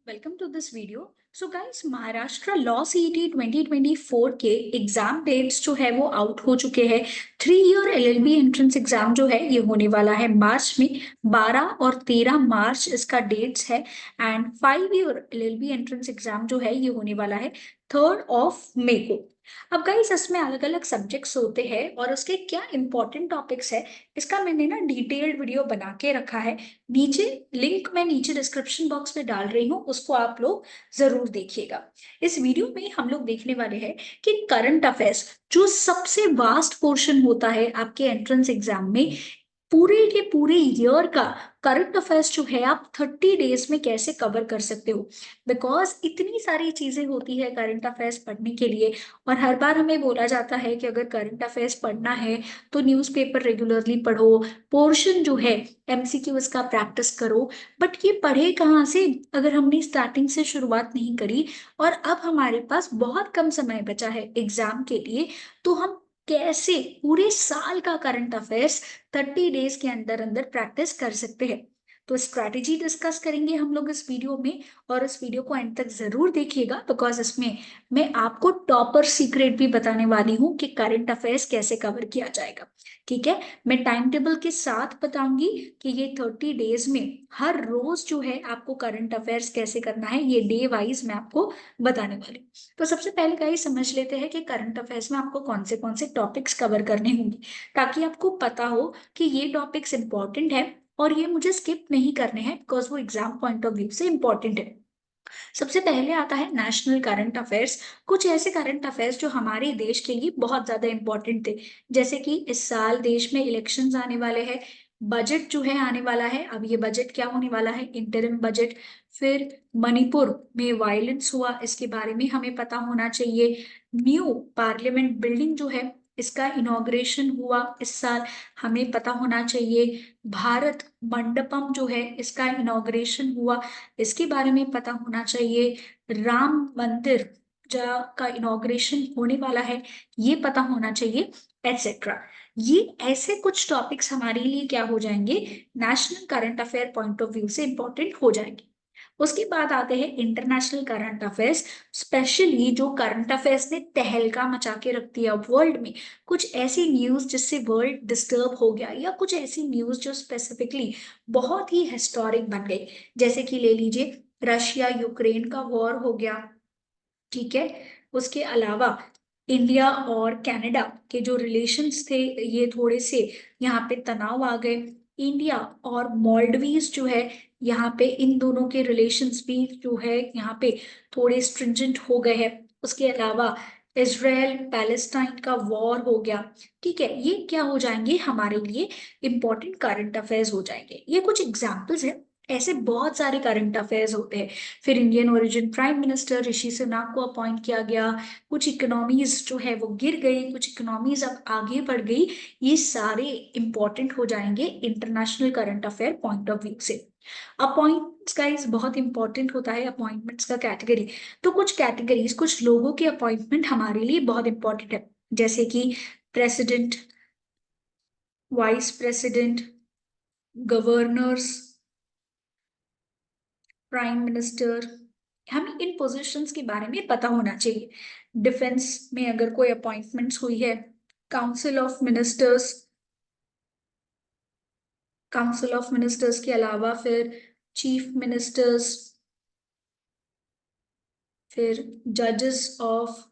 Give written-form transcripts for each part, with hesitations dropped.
Welcome to this video. So guys, Maharashtra law CET 2024 के exam dates जो है वो आउट हो चुके हैं। 3 ईयर एलएलबी एंट्रेंस एग्जाम जो है ये होने वाला है मार्च में। 12 और 13 मार्च इसका डेट्स है। And 5 year LLB entrance exam जो है ये होने वाला है 3 मई को। अब गाइस, इसमें अलग अलग सब्जेक्ट्स होते हैं और उसके क्या इंपॉर्टेंट टॉपिक्स है, इसका मैंने ना डिटेल्ड वीडियो बना के रखा है। नीचे लिंक मैं नीचे डिस्क्रिप्शन बॉक्स में डाल रही हूँ, उसको आप लोग जरूर देखिएगा। इस वीडियो में हम लोग देखने वाले हैं कि करंट अफेयर्स जो सबसे वास्ट पोर्शन होता है आपके एंट्रेंस एग्जाम में, पूरे के पूरे ईयर का करंट अफेयर्स जो है आप 30 डेज में कैसे कवर कर सकते हो। बिकॉज इतनी सारी चीजें होती है करंट अफेयर्स पढ़ने के लिए। और हर बार हमें बोला जाता है कि अगर करंट अफेयर्स पढ़ना है तो न्यूज़पेपर रेगुलरली पढ़ो, पोर्शन जो है एमसीक्यू इसका प्रैक्टिस करो। बट ये पढ़े कहाँ से अगर हमने स्टार्टिंग से शुरुआत नहीं करी, और अब हमारे पास बहुत कम समय बचा है एग्जाम के लिए, तो हम कैसे पूरे साल का करंट अफेयर्स 30 डेज के अंदर अंदर प्रैक्टिस कर सकते हैं। तो स्ट्रैटेजी डिस्कस करेंगे हम लोग इस वीडियो में, और इस वीडियो को एंड तक जरूर देखिएगा बिकॉज इसमें मैं आपको टॉपर सीक्रेट भी बताने वाली हूँ कि करंट अफेयर्स कैसे कवर किया जाएगा। ठीक है, मैं टाइम टेबल के साथ बताऊंगी कि ये 30 डेज में हर रोज जो है आपको करंट अफेयर्स कैसे करना है, ये डे वाइज मैं आपको बताने वाली हूँ। तो सबसे पहले गाइस समझ लेते हैं कि करंट अफेयर्स में आपको कौन से टॉपिक्स कवर करने होंगे, ताकि आपको पता हो कि ये टॉपिक्स इंपॉर्टेंट है और ये मुझे स्किप नहीं करने हैं बिकॉज वो एग्जाम पॉइंट ऑफ व्यू से इंपॉर्टेंट है। सबसे पहले आता है नेशनल करंट अफेयर्स। कुछ ऐसे करंट अफेयर्स जो हमारे देश के लिए बहुत ज्यादा इंपॉर्टेंट थे, जैसे कि इस साल देश में इलेक्शंस आने वाले हैं, बजट जो है आने वाला है। अब ये बजट क्या होने वाला है, इंटरिम बजट। फिर मणिपुर में वायलेंस हुआ, इसके बारे में हमें पता होना चाहिए। न्यू पार्लियामेंट बिल्डिंग जो है इसका इनॉग्रेशन हुआ इस साल, हमें पता होना चाहिए। भारत मंडपम जो है इसका इनॉग्रेशन हुआ, इसके बारे में पता होना चाहिए। राम मंदिर जहाँ का इनॉग्रेशन होने वाला है, ये पता होना चाहिए, एटसेट्रा। ये ऐसे कुछ टॉपिक्स हमारे लिए क्या हो जाएंगे, national current affair point of view से इंपॉर्टेंट हो जाएंगे। उसके बाद आते हैं इंटरनेशनल करंट अफेयर्स। स्पेशली जो करंट अफेयर्स ने तहलका मचा के रख दिया वर्ल्ड में, कुछ ऐसी न्यूज जिससे वर्ल्ड डिस्टर्ब हो गया, या कुछ ऐसी न्यूज जो स्पेसिफिकली बहुत ही हिस्टोरिक बन गई। जैसे कि ले लीजिए रशिया यूक्रेन का वॉर हो गया, ठीक है। उसके अलावा इंडिया और कनाडा के जो रिलेशंस थे ये थोड़े से यहाँ पे तनाव आ गए। इंडिया और मॉल्डीव्स जो है यहाँ पे, इन दोनों के रिलेशंस भी जो है यहाँ पे थोड़े स्ट्रिंजेंट हो गए हैं। उसके अलावा इसराइल पैलेस्टाइन का वॉर हो गया। ठीक है, ये क्या हो जाएंगे हमारे लिए इंपॉर्टेंट करंट अफेयर्स हो जाएंगे। ये कुछ एग्जाम्पल्स है, ऐसे बहुत सारे करंट अफेयर्स होते हैं। फिर इंडियन ओरिजिन प्राइम मिनिस्टर ऋषि सुनाक को अपॉइंट किया गया। कुछ इकोनॉमीज जो है वो गिर गई, कुछ इकोनॉमीज अब आगे बढ़ गई। ये सारे इंपॉर्टेंट हो जाएंगे international current affair point of view से। अपॉइंटमेंट्स का इस बहुत इंपॉर्टेंट होता है, अपॉइंटमेंट्स का कैटेगरी। तो कुछ कैटेगरीज, कुछ लोगों के अपॉइंटमेंट हमारे लिए बहुत इंपॉर्टेंट है, जैसे कि president, vice president, governors, prime minister. हमें इन पोजीशंस के बारे में पता होना चाहिए। डिफेंस में अगर कोई अपॉइंटमेंट्स हुई है, council of ministers, council of ministers के अलावा फिर चीफ मिनिस्टर्स, फिर जजेस of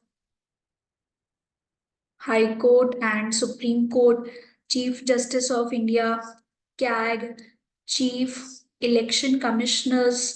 high court and supreme court, chief justice of India, CAG, chief election commissioners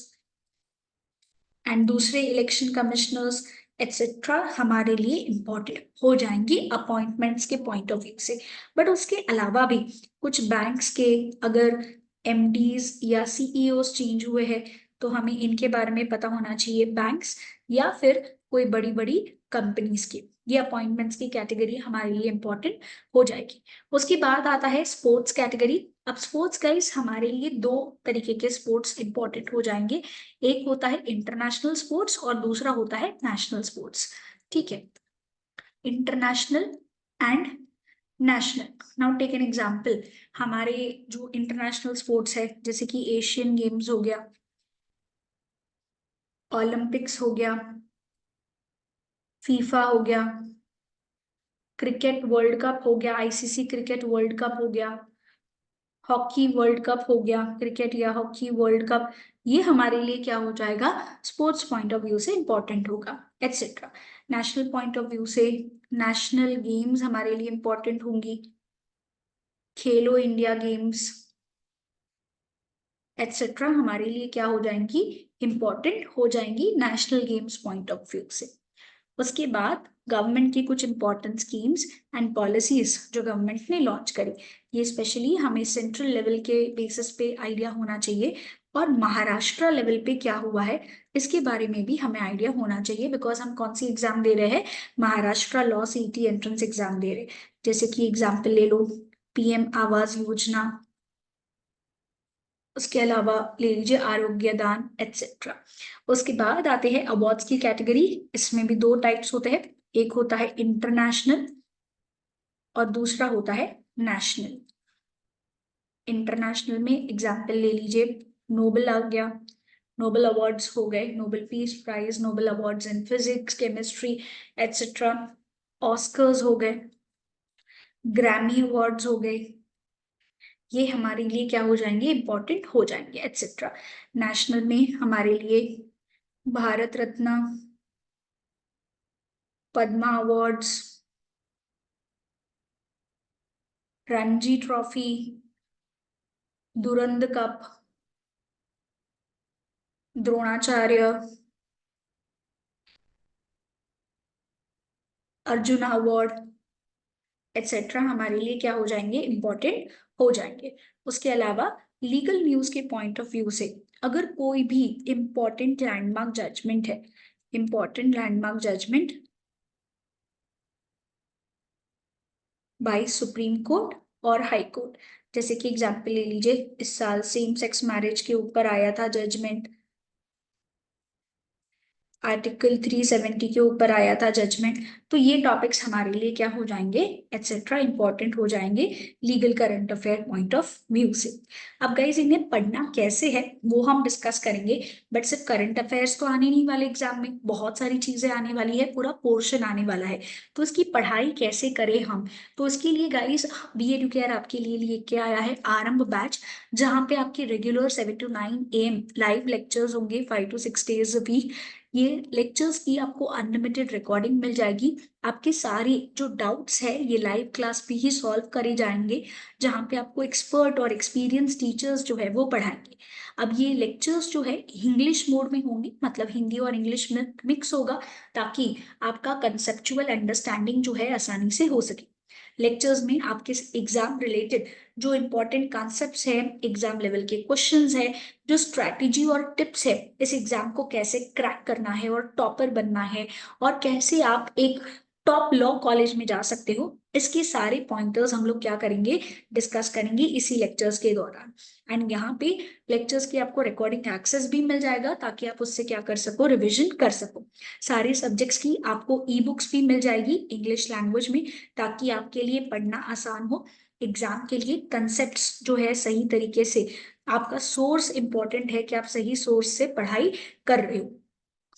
and दूसरे इलेक्शन कमिश्नर्स एटसेट्रा हमारे लिए इंपॉर्टेंट हो जाएंगी अपॉइंटमेंट्स के पॉइंट ऑफ व्यू से। बट उसके अलावा भी कुछ बैंक्स के अगर एमडीज या सीईओज चेंज हुए हैं, तो हमें इनके बारे में पता होना चाहिए, बैंक्स या फिर कोई बड़ी बड़ी कंपनीज के। ये अपॉइंटमेंट्स की कैटेगरी हमारे लिए इंपॉर्टेंट हो जाएगी। उसके बाद आता है स्पोर्ट्स कैटेगरी। अब स्पोर्ट्स गाइस हमारे लिए दो तरीके के स्पोर्ट्स इंपॉर्टेंट हो जाएंगे, एक होता है इंटरनेशनल स्पोर्ट्स और दूसरा होता है नेशनल स्पोर्ट्स। ठीक है, international and national. Now take an example. हमारे जो इंटरनेशनल स्पोर्ट्स है, जैसे कि एशियन गेम्स हो गया, ओलंपिक्स हो गया, फीफा हो गया, क्रिकेट वर्ल्ड कप हो गया, आईसीसी क्रिकेट वर्ल्ड कप हो गया, हॉकी वर्ल्ड कप हो गया, क्रिकेट या हॉकी वर्ल्ड कप, ये हमारे लिए क्या हो जाएगा, स्पोर्ट्स पॉइंट ऑफ व्यू से इंपॉर्टेंट होगा, etcetera. National point of view से नेशनल गेम्स हमारे लिए इंपॉर्टेंट होंगी, खेलो इंडिया गेम्स एटसेट्रा हमारे लिए क्या हो जाएंगी, इंपॉर्टेंट हो जाएंगी national games point of view से। उसके बाद गवर्नमेंट की कुछ इंपॉर्टेंट स्कीम्स एंड पॉलिसीज जो गवर्नमेंट ने लॉन्च करी, ये स्पेशली हमें सेंट्रल लेवल के बेसिस पे आइडिया होना चाहिए, और महाराष्ट्र लेवल पे क्या हुआ है इसके बारे में भी हमें आइडिया होना चाहिए, बिकॉज हम कौन सी एग्जाम दे रहे हैं, Maharashtra law CET entrance exam दे रहे हैं। जैसे कि एग्जाम्पल ले लो, पीएम आवास योजना, उसके अलावा ले लीजिए आरोग्य दान एटसेट्रा। उसके बाद आते हैं अवार्ड्स की कैटेगरी, इसमें भी दो टाइप्स होते हैं, एक होता है इंटरनेशनल और दूसरा होता है नेशनल। इंटरनेशनल में एग्जाम्पल ले लीजिए, नोबेल आ गया, नोबेल अवार्ड्स हो गए, Nobel peace prize, Nobel awards in physics chemistry etcetera, Oscars हो गए, ग्रैमी अवार्ड्स हो गए, ये हमारे लिए क्या हो जाएंगे, इंपॉर्टेंट हो जाएंगे एटसेट्रा। नेशनल में हमारे लिए Bharat Ratna, Padma awards, Ranji trophy, Durand cup, Dronacharya, Arjuna award etcetera हमारे लिए क्या हो जाएंगे, इंपॉर्टेंट हो जाएंगे। उसके अलावा लीगल न्यूज के पॉइंट ऑफ व्यू से अगर कोई भी इंपॉर्टेंट लैंडमार्क जजमेंट है, important landmark judgment by Supreme Court और हाई कोर्ट, जैसे कि एग्जाम्पल ले लीजिए, इस साल सेम सेक्स मैरिज के ऊपर आया था जजमेंट, आर्टिकल 370 के ऊपर आया था जजमेंट, तो ये टॉपिक्स हमारे लिए क्या हो जाएंगे, एटसेट्रा इंपॉर्टेंट हो जाएंगे legal current affair point of view से। अब गाइज इन्हें पढ़ना कैसे है वो हम डिस्कस करेंगे, बट सिर्फ करंट अफेयर्स तो आने नहीं वाले एग्जाम में, बहुत सारी चीजें आने वाली है, पूरा पोर्शन आने वाला है, तो इसकी पढ़ाई कैसे करें हम, तो इसके लिए गाइज बी एडुकेयर आपके लिए लेके आया है आरंभ बैच, जहाँ पे आपके regular 7 to 9 AM live lectures होंगे 5 to 6 days a week। ये लेक्चर्स की आपको अनलिमिटेड रिकॉर्डिंग मिल जाएगी, आपके सारे जो डाउट्स है ये लाइव क्लास पे ही सॉल्व करे जाएंगे, जहाँ पे आपको एक्सपर्ट और एक्सपीरियंस टीचर्स जो है वो पढ़ाएंगे। अब ये लेक्चर्स जो है इंग्लिश मोड में होंगे, मतलब हिंदी और इंग्लिश में मिक्स होगा, ताकि आपका कंसेप्चुअल अंडरस्टैंडिंग जो है आसानी से हो सके। लेक्चर्स में आपके एग्जाम रिलेटेड जो इंपॉर्टेंट कॉन्सेप्ट्स है, एग्जाम लेवल के क्वेश्चंस है, जो स्ट्रैटेजी और टिप्स है इस एग्जाम को कैसे क्रैक करना है और टॉपर बनना है, और कैसे आप एक टॉप लॉ कॉलेज में जा सकते हो, इसके सारे पॉइंटर्स हम लोग क्या करेंगे, डिस्कस करेंगे इसी लेक्चर्स के दौरान। एंड यहाँ पे लेक्चर्स की आपको रिकॉर्डिंग एक्सेस भी मिल जाएगा, ताकि आप उससे क्या कर सको, रिविजन कर सको। सारे सब्जेक्ट्स की आपको ई बुक्स भी मिल जाएगी इंग्लिश लैंग्वेज में, ताकि आपके लिए पढ़ना आसान हो, एग्जाम के लिए कंसेप्ट्स जो है सही तरीके से, आपका सोर्स इंपॉर्टेंट है कि आप सही सोर्स से पढ़ाई कर रहे हो।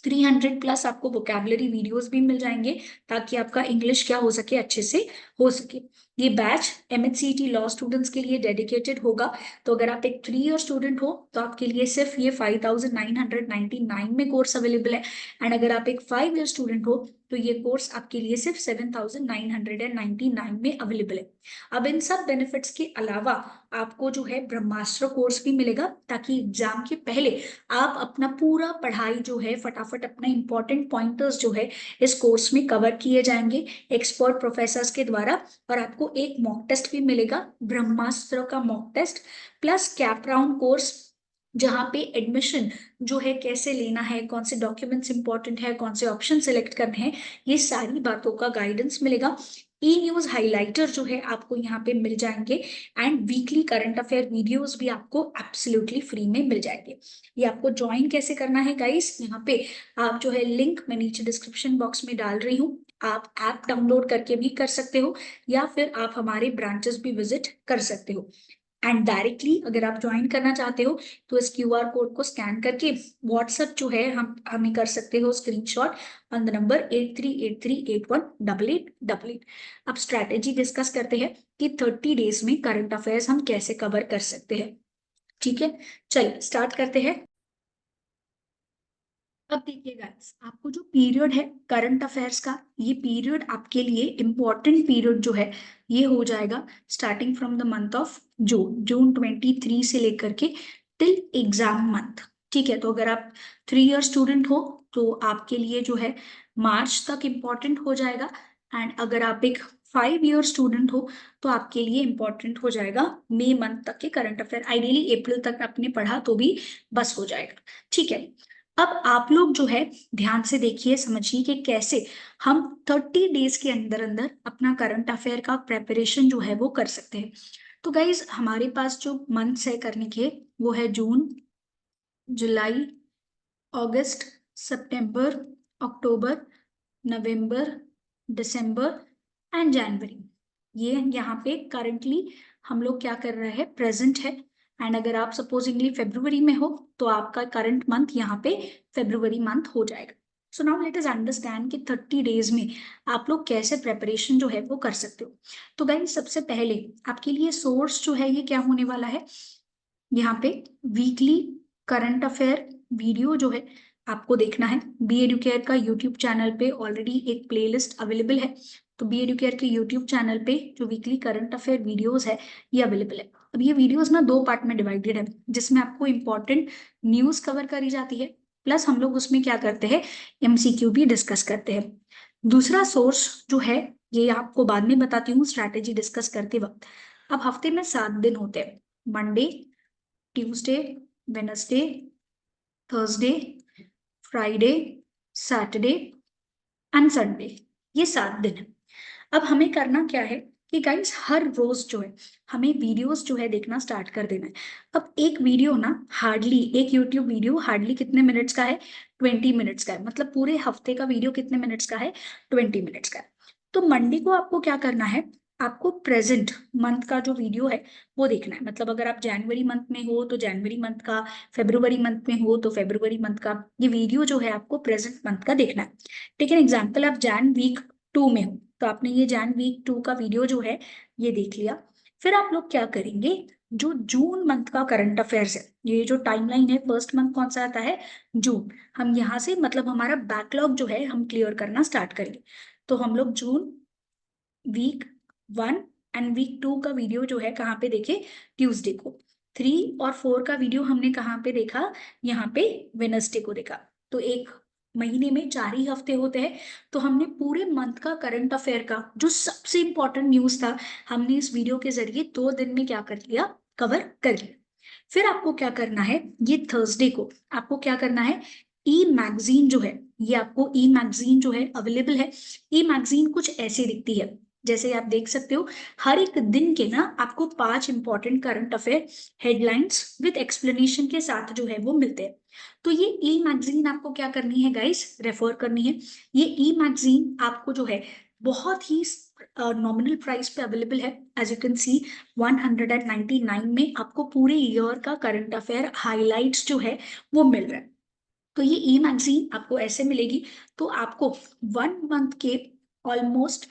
300+ आपको वोकेबलरी वीडियोस भी मिल जाएंगे, ताकि आपका इंग्लिश क्या हो सके, अच्छे से हो सके। ये बैच एमएचसीटी लॉ स्टूडेंट्स के लिए डेडिकेटेड होगा, तो अगर आप एक 3 ईयर स्टूडेंट हो तो आपके लिए सिर्फ ये 5999 में कोर्स अवेलेबल है, एंड अगर आप एक 5 ईयर स्टूडेंट हो तो ये कोर्स आपके लिए सिर्फ 7999 में अवेलेबल है। अब इन सब बेनिफिट्स के अलावा आपको जो है ब्रह्मास्त्र कोर्स भी मिलेगा, ताकि एग्जाम के पहले आप अपना पूरा पढ़ाई जो है फटाफट अपना इंपॉर्टेंट पॉइंटर्स जो है इस कोर्स में कवर किए जाएंगे एक्सपर्ट प्रोफेसर्स के द्वारा, और आपको एक मॉक टेस्ट भी मिलेगा, ब्रह्मास्त्र का mock test, plus cap round course, जहाँ पे एडमिशन जो है कैसे लेना है, कौन से डॉक्यूमेंट्स इंपॉर्टेंट है, कौन से ऑप्शन सेलेक्ट करने हैं, ये सारी बातों का गाइडेंस मिलेगा। ई न्यूज हाइलाइटर जो है आपको यहाँ पे मिल जाएंगे, and weekly current affair videos भी आपको एब्सोल्युटली फ्री में मिल जाएंगे। ये आपको ज्वाइन कैसे करना है गाइस, यहाँ पे आप जो है लिंक मैं नीचे डिस्क्रिप्शन बॉक्स में डाल रही हूँ, आप ऐप डाउनलोड करके भी कर सकते हो, या फिर आप हमारे ब्रांचेस भी विजिट कर सकते हो। एंड डायरेक्टली अगर आप ज्वाइन करना चाहते हो तो इस क्यूआर कोड को स्कैन करके व्हाट्सएप जो है हम हमें कर सकते हो स्क्रीनशॉट ऑन द नंबर 8383818888। अब स्ट्रैटेजी डिस्कस करते हैं कि 30 डेज में करंट अफेयर्स हम कैसे कवर कर सकते हैं। ठीक है, चलिए स्टार्ट करते हैं। अब देखिए गाइस, आपको जो पीरियड है करंट अफेयर्स का, ये पीरियड आपके लिए इम्पोर्टेंट पीरियड जो है ये हो जाएगा starting from the month of June, June 23 से लेकर के टिल एग्जाम मंथ। ठीक है, तो अगर आप 3 ईयर स्टूडेंट हो तो आपके लिए जो है मार्च तक इम्पोर्टेंट हो जाएगा। एंड अगर आप एक 5 ईयर स्टूडेंट हो तो आपके लिए इम्पोर्टेंट हो जाएगा मई मंथ तक के करंट अफेयर। आइडियली अप्रैल तक आपने पढ़ा तो भी बस हो जाएगा। ठीक है, अब आप लोग जो है ध्यान से देखिए, समझिए कि कैसे हम 30 डेज के अंदर अंदर अपना करंट अफेयर का प्रेपरेशन जो है वो कर सकते हैं। तो गाइज हमारे पास जो मंथ्स है करने के वो है जून, जुलाई, अगस्त, सितंबर, अक्टूबर, नवंबर, दिसंबर एंड जनवरी। ये यहाँ पे करंटली हम लोग क्या कर रहे हैं, प्रेजेंट है। एंड अगर आप सपोजिंगली फेब्रुवरी में हो तो आपका करंट मंथ यहाँ पे फेब्रुवरी मंथ हो जाएगा। So now let us understand कि 30 डेज में आप लोग कैसे प्रेपरेशन जो है वो कर सकते हो। तो गाइस सबसे पहले आपके लिए सोर्स जो है ये क्या होने वाला है, यहाँ पे वीकली करंट अफेयर वीडियो जो है आपको देखना है। बी एडुकेयर का यूट्यूब चैनल पे ऑलरेडी एक प्लेलिस्ट अवेलेबल है। तो बी एडुकेयर के यूट्यूब चैनल पे जो वीकली करंट अफेयर वीडियोस है ये अवेलेबल है। अब ये वीडियोस ना 2 पार्ट में डिवाइडेड है, जिसमें आपको इंपॉर्टेंट न्यूज कवर करी जाती है, प्लस हम लोग उसमें क्या करते हैं, एमसीक्यू भी डिस्कस करते हैं। दूसरा सोर्स जो है ये आपको बाद में बताती हूँ स्ट्रैटेजी डिस्कस करते वक्त। अब हफ्ते में 7 दिन होते हैं, Monday, Tuesday, Wednesday, Thursday, Friday, Saturday and Sunday. ये 7 दिन है। अब हमें करना क्या है कि गाइस हर रोज जो है हमें वीडियोस जो है देखना स्टार्ट कर देना है। अब एक वीडियो ना हार्डली, एक यूट्यूब वीडियो हार्डली कितने मिनट्स का है, 20 मिनट्स का है। मतलब पूरे हफ्ते का वीडियो कितने मिनट्स का है, 20 मिनट्स का है। तो मंडे को आपको क्या करना है, आपको प्रेजेंट मंथ का जो वीडियो है वो देखना है। मतलब अगर आप जनवरी मंथ में हो तो जनवरी मंथ का, फेब्रुवरी मंथ में हो तो फेब्रुवरी मंथ का, ये वीडियो जो है आपको प्रेजेंट मंथ का देखना है। टेक एन एग्जाम्पल, आप जैन वीक 2 में हो तो आपने ये जैन वीक 2 का वीडियो जो है ये देख लिया। फिर आप लोग क्या करेंगे, जो जून मंथ का करंट अफेयर्स है, ये जो टाइमलाइन है, फर्स्ट मंथ कौन सा आता है, जून। हम यहाँ से मतलब हमारा बैकलॉग जो है हम क्लियर करना स्टार्ट करेंगे। तो हम लोग जून वीक 1 एंड वीक 2 का वीडियो जो है कहाँ पे देखे, ट्यूसडे को। 3 और 4 का वीडियो हमने कहाँ पे देखा, यहाँ पे वेनसडे को देखा। तो एक महीने में 4 ही हफ्ते होते हैं। तो हमने पूरे मंथ का करंट अफेयर का जो सबसे इंपॉर्टेंट न्यूज था, हमने इस वीडियो के जरिए 2 दिन में क्या कर लिया, कवर कर लिया। फिर आपको क्या करना है, ये थर्सडे को आपको क्या करना है, ई मैगजीन जो है, ये आपको ई मैगजीन जो है अवेलेबल है। ई मैगजीन कुछ ऐसी दिखती है, जैसे आप देख सकते हो हर एक दिन के ना आपको 5 important current affair headlines with explanation के साथ जो है वो मिलते हैं। तो ये ई मैगजीन आपको क्या करनी है गाइस, रेफर करनी है। ये ई मैगजीन आपको जो है बहुत ही नॉमिनल प्राइस पे अवेलेबल है। एज यू कैन सी 199 में आपको पूरे ईयर का करंट अफेयर हाइलाइट्स जो है वो मिल रहा है। तो ये ई मैगजीन आपको ऐसे मिलेगी। तो आपको 1 मंथ के ऑलमोस्ट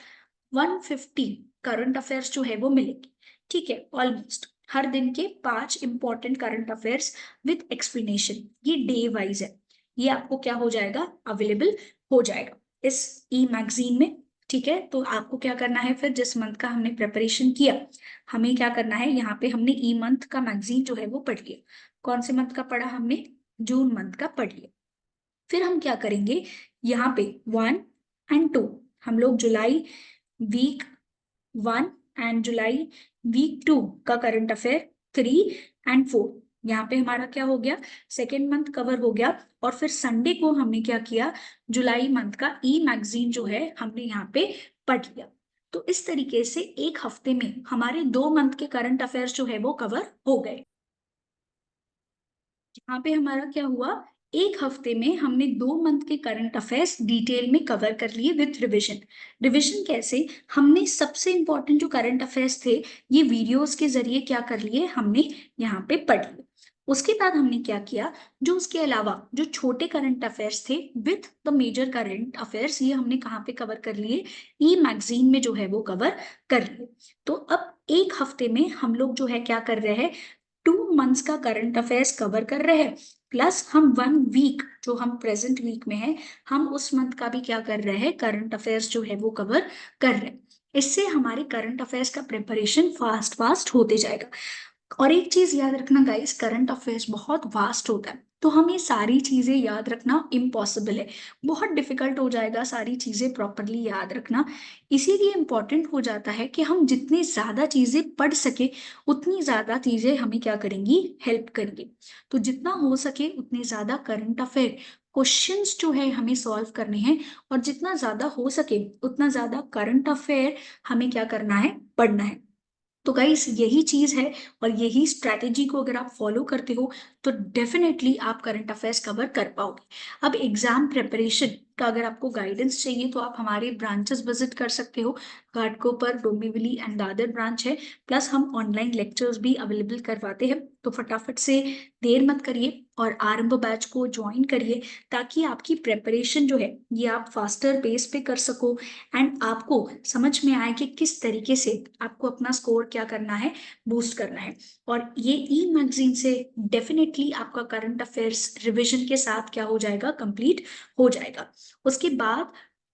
150 करंट अफेयर्स जो है वो मिलेगी। ठीक है, ऑलमोस्ट हर दिन के 5 important current affairs with explanation, ये डे वाइज है। ये आपको क्या हो जाएगा, अवेलेबल हो जाएगा इस ई मैगजीन में। ठीक है, तो आपको क्या करना है, फिर जिस मंथ का हमने प्रिपरेशन किया, हमें क्या करना है, यहाँ पे हमने ई मंथ का मैगजीन जो है वो पढ़ लिया। कौन से मंथ का पढ़ा हमने, जून मंथ का पढ़ लिया। फिर हम क्या करेंगे, यहाँ पे 1 एंड 2 हम लोग जुलाई वीक 1 एंड जुलाई वीक 2 का करंट अफेयर 3 एंड 4, यहाँ पे हमारा क्या हो गया, सेकेंड मंथ कवर हो गया। और फिर संडे को हमने क्या किया, जुलाई मंथ का ई मैगजीन जो है हमने यहाँ पे पढ़ लिया। तो इस तरीके से एक हफ्ते में हमारे 2 मंथ के करंट अफेयर्स जो है वो कवर हो गए। यहाँ पे हमारा क्या हुआ, एक हफ्ते में हमने 2 मंथ के करंट अफेयर्स डिटेल में कवर कर लिए विथ रिवीजन। रिवीजन कैसे? हमने सबसे इंपॉर्टेंट जो करंट अफेयर्स थे ये वीडियोस के जरिए क्या कर लिए, हमने यहाँ पे पढ़ लिए। उसके बाद हमने क्या किया, जो उसके अलावा जो छोटे करंट अफेयर्स थे with the major current affairs, ये हमने कहाँ पे कवर कर लिए, ई मैगजीन में जो है वो कवर कर लिए। तो अब एक हफ्ते में हम लोग जो है क्या कर रहे हैं, 2 मंथ्स का करंट अफेयर्स कवर कर रहे हैं, प्लस हम 1 वीक जो हम प्रेजेंट वीक में है, हम उस मंथ का भी क्या कर रहे हैं, करंट अफेयर्स जो है वो कवर कर रहे हैं। इससे हमारे करंट अफेयर्स का प्रिपरेशन फास्ट फास्ट होते जाएगा। और एक चीज याद रखना गाइस, करंट अफेयर्स बहुत वास्ट होता है, तो हमें सारी चीजें याद रखना इम्पॉसिबल है, बहुत डिफिकल्ट हो जाएगा सारी चीजें प्रॉपरली याद रखना। इसीलिए इम्पॉर्टेंट हो जाता है कि हम जितनी ज्यादा चीजें पढ़ सके उतनी ज्यादा चीजें हमें क्या करेंगी, हेल्प करेंगी। तो जितना हो सके उतने ज्यादा करंट अफेयर क्वेश्चंस जो है हमें सॉल्व करने हैं, और जितना ज्यादा हो सके उतना ज्यादा करंट अफेयर हमें क्या करना है, पढ़ना है। तो गाइस यही चीज है, और यही स्ट्रैटेजी को अगर आप फॉलो करते हो तो डेफिनेटली आप करंट अफेयर्स कवर कर पाओगे। अब एग्जाम प्रिपरेशन का अगर आपको गाइडेंस चाहिए तो आप हमारे ब्रांचेस विजिट कर सकते हो। घाटकोपर, डोंबिवली एंड दादर ब्रांच है, प्लस हम ऑनलाइन लेक्चर्स भी अवेलेबल करवाते हैं। तो फटाफट से देर मत करिए और आरंभ बैच को ज्वाइन करिए, ताकि आपकी प्रिपरेशन जो है ये आप फास्टर पेस पे कर सको, एंड आपको समझ में आए कि किस तरीके से आपको अपना स्कोर क्या करना है, बूस्ट करना है। और ये ई मैगजीन से डेफिनेटली आपका करंट अफेयर्स रिवीजन के साथ क्या हो जाएगा, कंप्लीट हो जाएगा। उसके बाद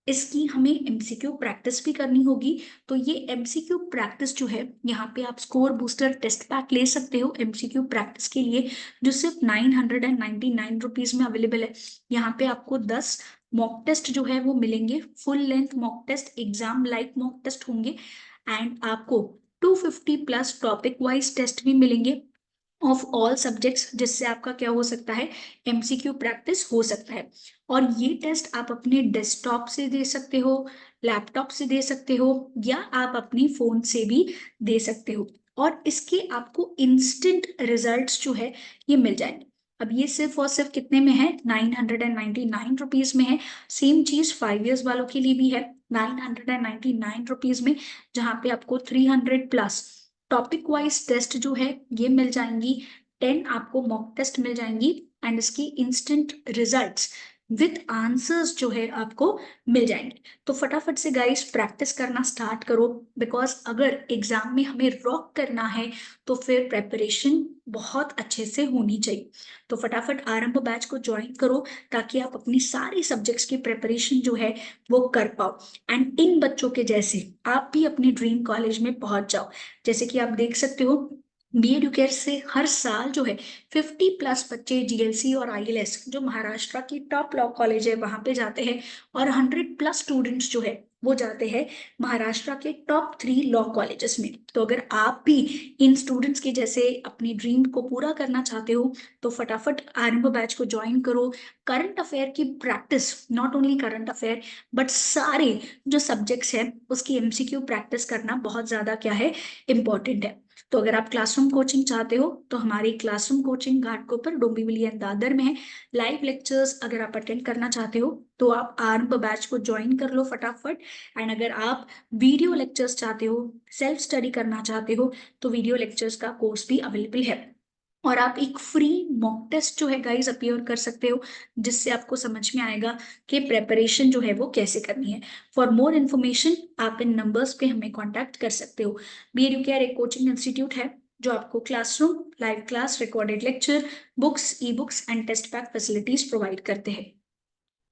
इसकी हमें एमसीक्यू प्रैक्टिस भी करनी होगी। तो ये एमसीक्यू प्रैक्टिस जो है, यहाँ पे आप स्कोर बूस्टर टेस्ट पैक ले सकते हो एमसीक्यू प्रैक्टिस के लिए, जो सिर्फ 999 रुपीज में अवेलेबल है। यहाँ पे आपको 10 मॉक टेस्ट जो है वो मिलेंगे, full length mock test, exam like mock test होंगे, एंड आपको 250+ टॉपिक वाइज टेस्ट भी मिलेंगे ऑफ ऑल सब्जेक्ट्स, जिससे आपका क्या हो सकता है, एमसीक्यू प्रैक्टिस हो सकता है। और ये टेस्ट आप अपने डेस्कटॉप से दे सकते हो, लैपटॉप से दे सकते हो, या आप अपनी फोन से भी दे सकते हो, और इसके आपको इंस्टेंट रिजल्ट्स जो है ये मिल जाएंगे। अब ये सिर्फ और सिर्फ कितने में है, 999 रुपीज में है। सेम चीज 5 इयर्स वालों के लिए भी है, 999 रुपीज में, जहाँ पे आपको 300+ टॉपिक वाइज टेस्ट जो है ये मिल जाएंगी, 10 आपको मॉक टेस्ट मिल जाएंगी, एंड इसकी इंस्टेंट रिजल्ट्स विथ आंसर्स जो है आपको मिल जाएंगे। तो फटाफट से गाइस प्रैक्टिस करना स्टार्ट करो, बिकॉज अगर एग्जाम में हमें रॉक करना है तो फिर प्रेपरेशन बहुत अच्छे से होनी चाहिए। तो फटाफट आरंभ बैच को ज्वाइन करो, ताकि आप अपनी सारी सब्जेक्ट्स की प्रेपरेशन जो है वो कर पाओ, एंड इन बच्चों के जैसे आप भी अपने ड्रीम कॉलेज में पहुंच जाओ। जैसे कि आप देख सकते हो, बी एडुकेयर से हर साल जो है 50+ बच्चे जीएलसी और आईएलएस जो महाराष्ट्र की टॉप लॉ कॉलेज है वहां पे जाते हैं, और 100+ स्टूडेंट्स जो है वो जाते हैं महाराष्ट्र के टॉप 3 लॉ कॉलेजेस में। तो अगर आप भी इन स्टूडेंट्स के जैसे अपनी ड्रीम को पूरा करना चाहते हो तो फटाफट आरंभ बैच को ज्वाइन करो। करंट अफेयर की practice, not only current affair but सारे जो सब्जेक्ट्स हैं उसकी एमसीक्यू प्रैक्टिस करना बहुत ज्यादा क्या है, इंपॉर्टेंट है। तो अगर आप क्लासरूम कोचिंग चाहते हो तो हमारी classroom coaching Ghatkopar, Dombivli and Dadar में है। लाइव लेक्चर्स अगर आप अटेंड करना चाहते हो तो आप आरंभ बैच को ज्वाइन कर लो फटाफट। एंड अगर आप वीडियो लेक्चर्स चाहते हो, सेल्फ स्टडी करना चाहते हो, तो वीडियो लेक्चर्स का कोर्स भी अवेलेबल है। और आप एक फ्री मॉक टेस्ट जो है गाइस अपीयर कर सकते हो, जिससे आपको समझ में आएगा कि प्रेपरेशन जो है वो कैसे करनी है। फॉर मोर इन्फॉर्मेशन आप इन नंबर्स पे हमें कांटेक्ट कर सकते हो। बी एडुकेयर एक कोचिंग इंस्टीट्यूट है जो आपको classroom, live class, recorded lecture, books, e books and test pack facilities provide करते हैं।